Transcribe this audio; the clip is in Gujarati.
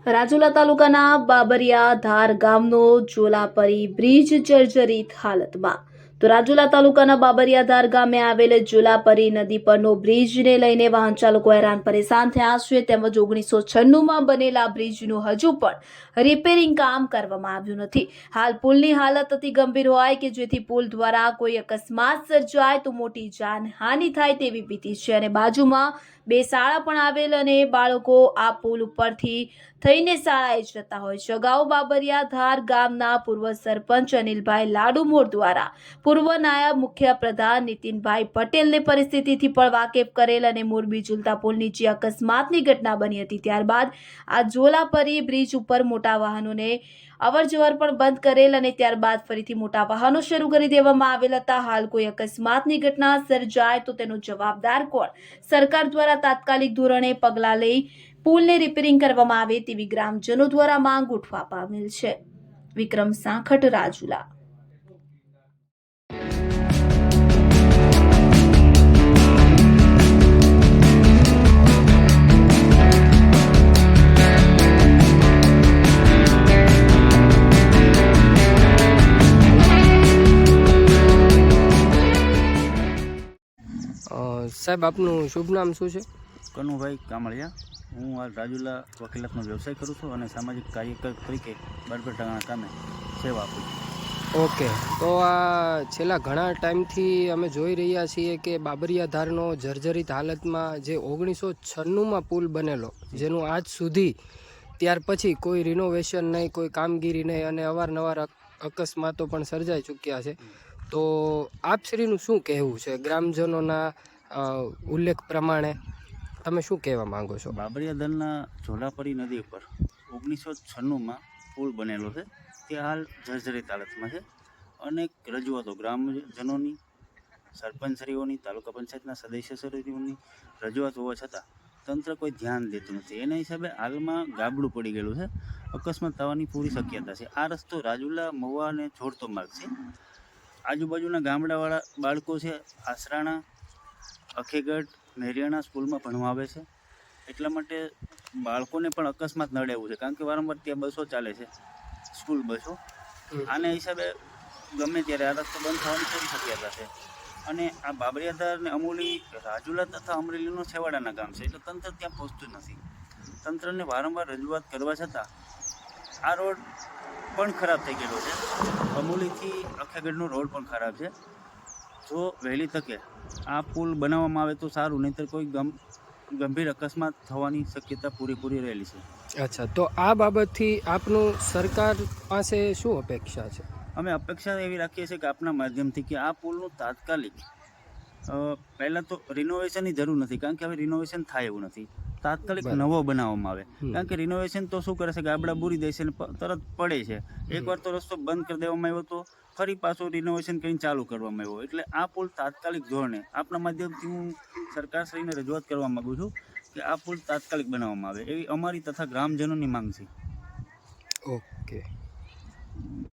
રાજુલા તાલુકાના બાબરિયા ધાર ગામનો જોલાપરી બ્રિજ જર્જરિત હાલતમાં. તો રાજુલા તાલુકાના બાબરિયા ધાર ગામે આવેલ જોલાપરી નદી પરનો બ્રિજને લઈને વાહન ચાલકો હેરાન પરેશાન થયા છે. તેમજ 1996માં બનેલા બ્રિજનું હજુ પણ રિપેરિંગ કામ કરવામાં આવ્યું નથી. હાલ પુલની હાલત અતિ ગંભીર હોય કે જેથી પુલ દ્વારા કોઈ અકસ્માત સર્જાય તો મોટી જાનહાનિ થાય તેવી ભીતિ છે. અને બાજુમાં બે શાળા પણ આવેલ અને બાળકો આ પુલ ઉપરથી થઈને શાળાએ જતા હોય છે. અગાઉ બાબરિયા ધાર ગામના પૂર્વ સરપંચ અનિલભાઈ લાડુમોર દ્વારા પૂર્વ નાયબ મુખ્ય પ્રધાન નીતિનભાઈ પટેલને પરિસ્થિતિથી પણ વાકેફ કરેલ અને મોરબી ઝુલતા પુલ નીચે અકસ્માતની ઘટના બની હતી. ત્યારબાદ આ જોલાપરી બ્રિજ ઉપર મોટા વાહનોને અવરજવર પણ બંધ કરેલ અને ત્યારબાદ ફરીથી મોટા વાહનો શરૂ કરી દેવામાં આવેલ હતા. હાલ કોઈ અકસ્માતની ઘટના સર્જાય તો તેનો જવાબદાર કોણ? સરકાર દ્વારા તાત્કાલિક ધોરણે પગલાં લઈ પુલને રિપેરિંગ કરવામાં આવે તેવી ગ્રામજનો દ્વારા માંગ ઉઠવા પામેલ છે. વિક્રમ સાંખટ, રાજુલા. સાહેબ, આપનું શુભ નામ શું છે? કનુભાઈ કામળિયા. હું હાલ રાજુલા વકીલાતનો વ્યવસાય કરું છું અને સામાજિક કાર્યકર તરીકે બરબરટાણાના કામે સેવા આપું છું. ઓકે, તો આ છેલ્લા ઘણા ટાઈમથી અમે જોઈ રહ્યા છીએ કે બાબરિયા ધારનો જર્જરિત હાલતમાં જે 1996માં પુલ બનેલો, જેનું આજ સુધી ત્યાર પછી કોઈ રિનોવેશન નહીં, કોઈ કામગીરી નહીં અને અવારનવાર અકસ્માતો પણ સર્જાઈ ચૂક્યા છે. તો આપશ્રીનું શું કહેવું છે? ગ્રામજનોના ઉલ્લેખ પ્રમાણે તમે શું કહેવા માંગો છો? બાબરિયા ધારના જોલાપરી નદી ઉપર 1996માં પુલ બનેલો છે. તે હાલ જર્જરિત હાલતમાં છે. અનેક રજૂઆતો ગ્રામજનોની, સરપંચશ્રીઓની, તાલુકા પંચાયતના સદસ્યશ્રીઓની રજૂઆત હોવા છતાં તંત્ર કોઈ ધ્યાન દેતું નથી. એના હિસાબે હાલમાં ગાબડું પડી ગયેલું છે. અકસ્માત થવાની પૂરી શક્યતા છે. આ રસ્તો રાજુલા મહુવાને જોડતો માર્ગ છે. આજુબાજુના ગામડાવાળા બાળકો છે, આસરાણા, અખેગઢ, મેરિયાણા સ્કૂલમાં ભણવા આવે છે. એટલા માટે બાળકોને પણ અકસ્માત નડે એવું છે, કારણ કે વારંવાર ત્યાં બસો ચાલે છે, સ્કૂલ બસો. આના હિસાબે ગમે ત્યારે આ રસ્તો બંધ થવાની પૂરી શક્યતા છે. અને આ બાબરિયાધાર ને અમૂલી રાજુલા તથા અમરેલીનો છેવાડાના ગામ છે, એટલે તંત્ર ત્યાં પહોંચતું નથી. તંત્રને વારંવાર રજૂઆત કરવા છતાં આ રોડ પણ ખરાબ થઈ ગયેલો છે. અમૂલીથી અખેગઢનો રોડ પણ ખરાબ છે. જો વહેલી તકે આ પુલ બનાવવામાં આવે તો સારું, નહીંતર કોઈ ગંભીર અકસ્માત થવાની શક્યતા પૂરેપૂરી રહેલી છે. અચ્છા, તો આ બાબતથી આપનું સરકાર પાસે શું અપેક્ષા છે? અમે અપેક્ષા એવી રાખીએ છીએ કે આપના માધ્યમથી કે આ પુલનું તાત્કાલિક પહેલાં તો રિનોવેશનની જરૂર નથી, કારણ કે હવે રિનોવેશન થાય એવું નથી. તાત્કાલિક નવો બનાવવામાં આવે, કારણ કે રિનોવેશન તો શું કરે છે, ગાબડા બૂરી દે છે અને તરત પડે છે. એકવાર તો રસ્તો બંધ કરી દેવામાં આવ્યો, તો ફરી પાછું રિનોવેશન કરીને ચાલુ કરવામાં આવ્યો. એટલે આ પુલ તાત્કાલિક ધોરણે આપના માધ્યમથી હું સરકારશ્રીને રજૂઆત કરવા માગું છું કે આ પુલ તાત્કાલિક બનાવવામાં આવે, એવી અમારી તથા ગ્રામજનોની માંગ છે. ઓકે.